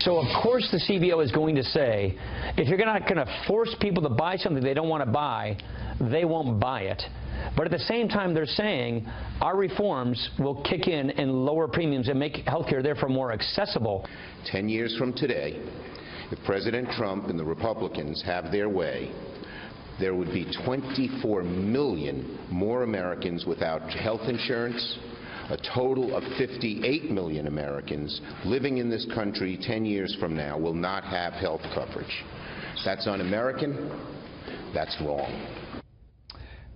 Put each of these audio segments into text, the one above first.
So, of course, the CBO is going to say, if you're not going to force people to buy something they don't want to buy, they won't buy it. But at the same time, they're saying our reforms will kick in and lower premiums and make health care, therefore, more accessible. 10 years from today, if President Trump and the Republicans have their way, there would be 24 million more Americans without health insurance. A total of 58 million Americans living in this country 10 years from now will not have health coverage. That's un-American. That's wrong.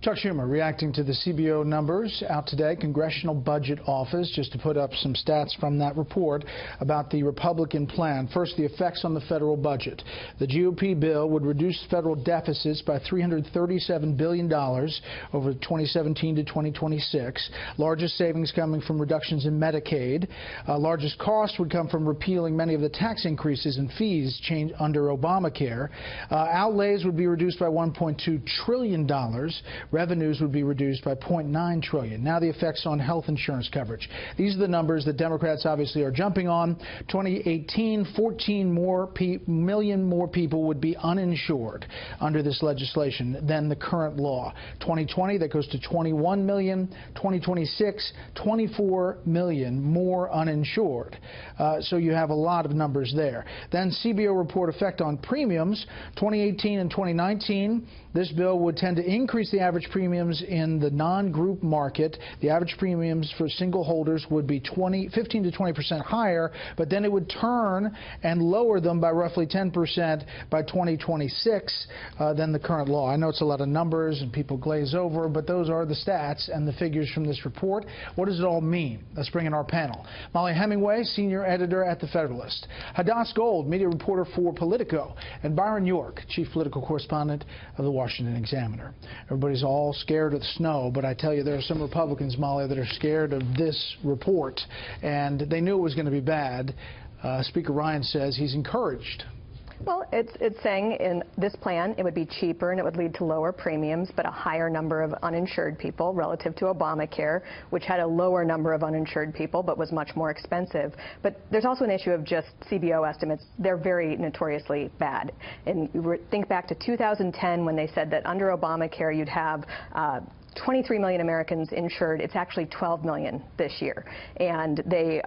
Chuck Schumer reacting to the CBO numbers out today. Congressional Budget Office, just to put up some stats from that report about the Republican plan. First, the effects on the federal budget. The GOP bill would reduce federal deficits by $337 billion over 2017 to 2026. Largest savings coming from reductions in Medicaid. Largest cost would come from repealing many of the tax increases and fees changed under Obamacare. Outlays would be reduced by $1.2 trillion. Revenues would be reduced by $0.9 trillion. Now the effects on health insurance coverage. These are the numbers that Democrats obviously are jumping on. 2018, 14 million more people would be uninsured under this legislation than the current law. 2020, that goes to 21 million. 2026, 24 million more uninsured. So you have a lot of numbers there. Then CBO report effect on premiums. 2018 and 2019, this bill would tend to increase the average premiums in the non-group market. The average premiums for single holders would be 15 to 20% higher, but then it would turn and lower them by roughly 10% by 2026 than the current law. I know it's a lot of numbers and people glaze over, but those are the stats and the figures from this report. What does it all mean? Let's bring in our panel. Molly Hemingway, senior editor at The Federalist. Hadass Gold, media reporter for Politico. And Byron York, chief political correspondent of The Washington Examiner. Everybody's all scared of the snow, but I tell you, there are some Republicans, Molly, that are scared of this report, and they knew it was going to be bad. Speaker Ryan says he's encouraged. Well, it's saying in this plan it would be cheaper and it would lead to lower premiums, but a higher number of uninsured people relative to Obamacare, which had a lower number of uninsured people but was much more expensive. But there's also an issue of just CBO estimates. They're very notoriously bad. And think back to 2010 when they said that under Obamacare you'd have 23 million Americans insured. It's actually 12 million this year. And they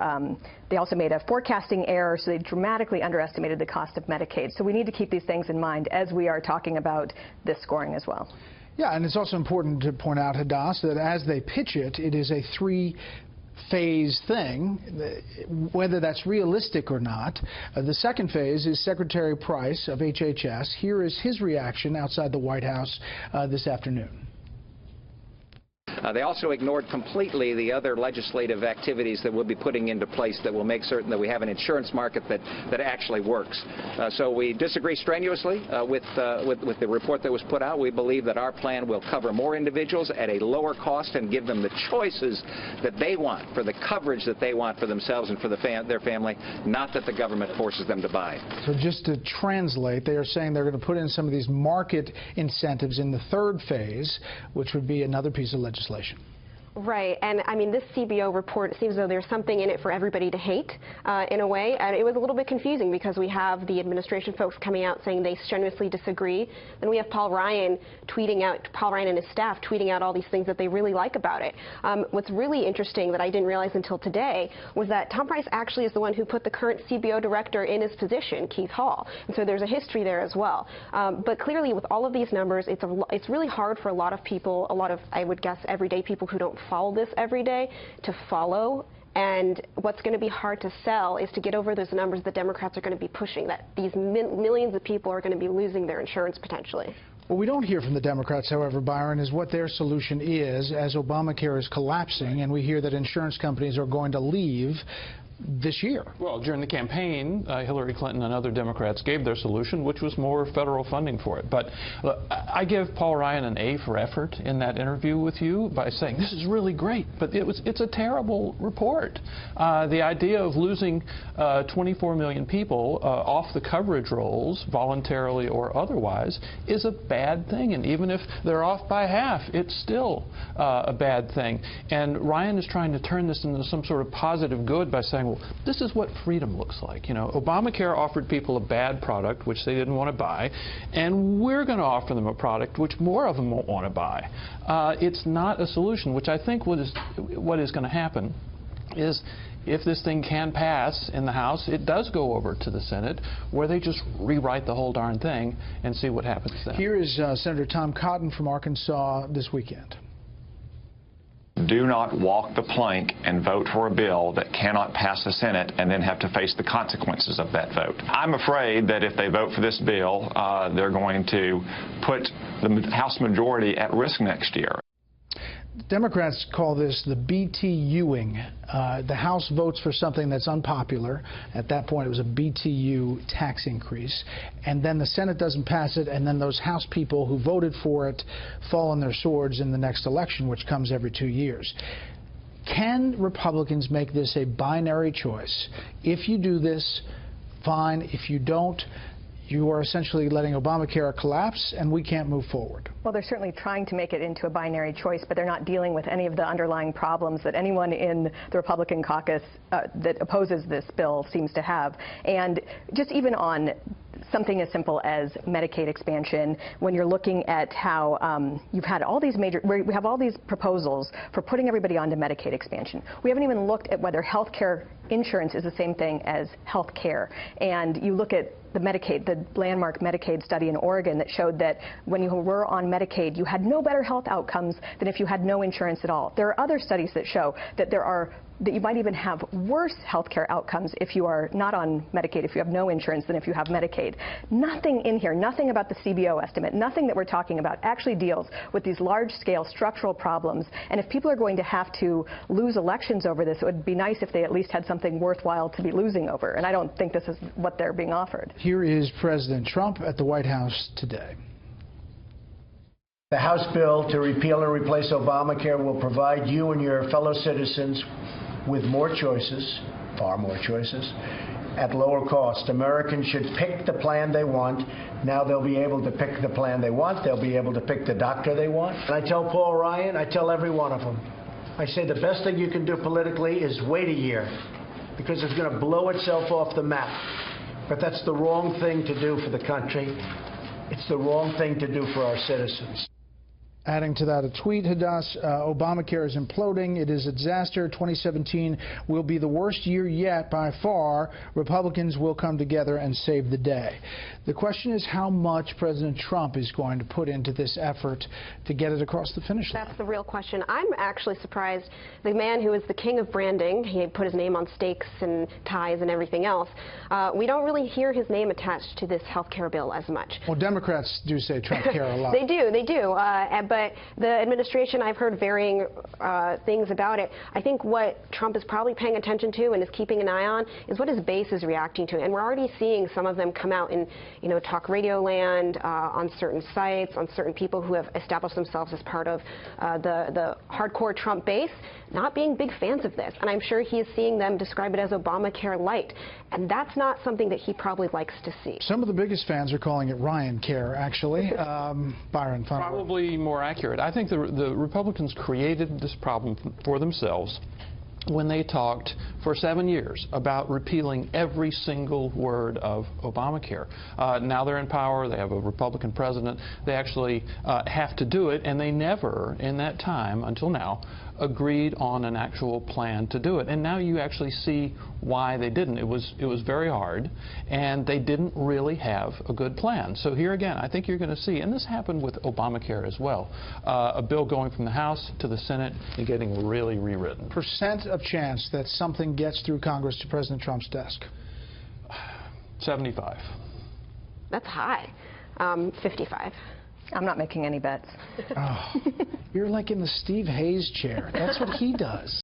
also made a forecasting error, so they dramatically underestimated the cost of Medicaid. So we need to keep these things in mind as we are talking about this scoring as well. Yeah, and it's also important to point out, Hadass, that as they pitch it, it is a three-phase thing, whether that's realistic or not. The second phase is Secretary Price of HHS. Here is his reaction outside the White House this afternoon. They also ignored completely the other legislative activities that we'll be putting into place that will make certain that we have an insurance market that actually works. So we disagree strenuously with the report that was put out. We believe that our plan will cover more individuals at a lower cost and give them the choices that they want, for the coverage that they want for themselves and for their family, not that the government forces them to buy. So just to translate, they are saying they're going to put in some of these market incentives in the third phase, which would be another piece of legislation. Right, and I mean, this CBO report, it seems as though there's something in it for everybody to hate in a way, and it was a little bit confusing because we have the administration folks coming out saying they strenuously disagree. Then we have Paul Ryan and his staff tweeting out all these things that they really like about it. What's really interesting that I didn't realize until today was that Tom Price actually is the one who put the current CBO director in his position, Keith Hall, and so there's a history there as well. But clearly with all of these numbers, it's really hard for a lot of people, I would guess, everyday people who don't follow this every day to follow. And what's going to be hard to sell is to get over those numbers the Democrats are going to be pushing, that these millions of people are going to be losing their insurance potentially. What we don't hear from the Democrats, however, Byron, is what their solution is as Obamacare is collapsing, and we hear that insurance companies are going to leave this year. Well, during the campaign, Hillary Clinton and other Democrats gave their solution, which was more federal funding for it. But look, I give Paul Ryan an A for effort in that interview with you by saying this is really great, but it's a terrible report. The idea of losing 24 million people off the coverage rolls, voluntarily or otherwise, is a bad thing. And even if they're off by half, it's still a bad thing. And Ryan is trying to turn this into some sort of positive good by saying, well, this is what freedom looks like. You know, Obamacare offered people a bad product, which they didn't want to buy, and we're going to offer them a product which more of them won't want to buy. It's not a solution, which I think what is going to happen is, if this thing can pass in the House, it does go over to the Senate, where they just rewrite the whole darn thing and see what happens then. Here is Senator Tom Cotton from Arkansas this weekend. Do not walk the plank and vote for a bill that cannot pass the Senate and then have to face the consequences of that vote. I'm afraid that if they vote for this bill, they're going to put the House majority at risk next year. Democrats call this the BTUing. The House votes for something that's unpopular. At that point, it was a BTU tax increase. And then the Senate doesn't pass it, and then those House people who voted for it fall on their swords in the next election, which comes every 2 years. Can Republicans make this a binary choice? If you do this, fine. If you don't, you are essentially letting Obamacare collapse, and we can't move forward. Well, they're certainly trying to make it into a binary choice, but they're not dealing with any of the underlying problems that anyone in the Republican caucus that opposes this bill seems to have. And just even on something as simple as Medicaid expansion, when you're looking at how you've had all these we have all these proposals for putting everybody onto Medicaid expansion. We haven't even looked at whether health care insurance is the same thing as health care. And you look at the Medicaid, the landmark Medicaid study in Oregon that showed that when you were on Medicaid, you had no better health outcomes than if you had no insurance at all. There are other studies that show that that you might even have worse health care outcomes if you are not on Medicaid, if you have no insurance, than if you have Medicaid. Nothing in here, nothing about the CBO estimate, nothing that we're talking about actually deals with these large-scale structural problems. And if people are going to have to lose elections over this, it would be nice if they at least had something worthwhile to be losing over. And I don't think this is what they're being offered. Here is President Trump at the White House today. The House bill to repeal and replace Obamacare will provide you and your fellow citizens with more choices, far more choices, at lower cost. Americans should pick the plan they want. Now they'll be able to pick the plan they want. They'll be able to pick the doctor they want. And I tell Paul Ryan, I tell every one of them, I say the best thing you can do politically is wait a year, because it's going to blow itself off the map. But that's the wrong thing to do for the country. It's the wrong thing to do for our citizens. Adding to that a tweet, Hadass, Obamacare is imploding. It is a disaster. 2017 will be the worst year yet by far. Republicans will come together and save the day. The question is how much President Trump is going to put into this effort to get it across the finish line. That's the real question. I'm actually surprised the man who is the king of branding, he put his name on steaks and ties and everything else, we don't really hear his name attached to this health care bill as much. Well, Democrats do say Trump care a lot. They do. But the administration, I've heard varying things about it. I think what Trump is probably paying attention to and is keeping an eye on is what his base is reacting to. And we're already seeing some of them come out in, talk radio land, on certain sites, on certain people who have established themselves as part of the hardcore Trump base, not being big fans of this. And I'm sure he is seeing them describe it as Obamacare light. And that's not something that he probably likes to see. Some of the biggest fans are calling it Ryan care, actually. Byron, probably more accurate. I think the Republicans created this problem for themselves when they talked for 7 years about repealing every single word of Obamacare. Now they're in power, they have a Republican president, they actually have to do it, and they never, in that time, until now, agreed on an actual plan to do it. And now you actually see why they didn't. It was very hard, and they didn't really have a good plan. So here again, I think you're going to see, and this happened with Obamacare as well, a bill going from the House to the Senate and getting really rewritten. Percent of chance that something gets through Congress to President Trump's desk? 75. That's high. 55. I'm not making any bets. Oh, you're like in the Steve Hayes chair. That's what he does.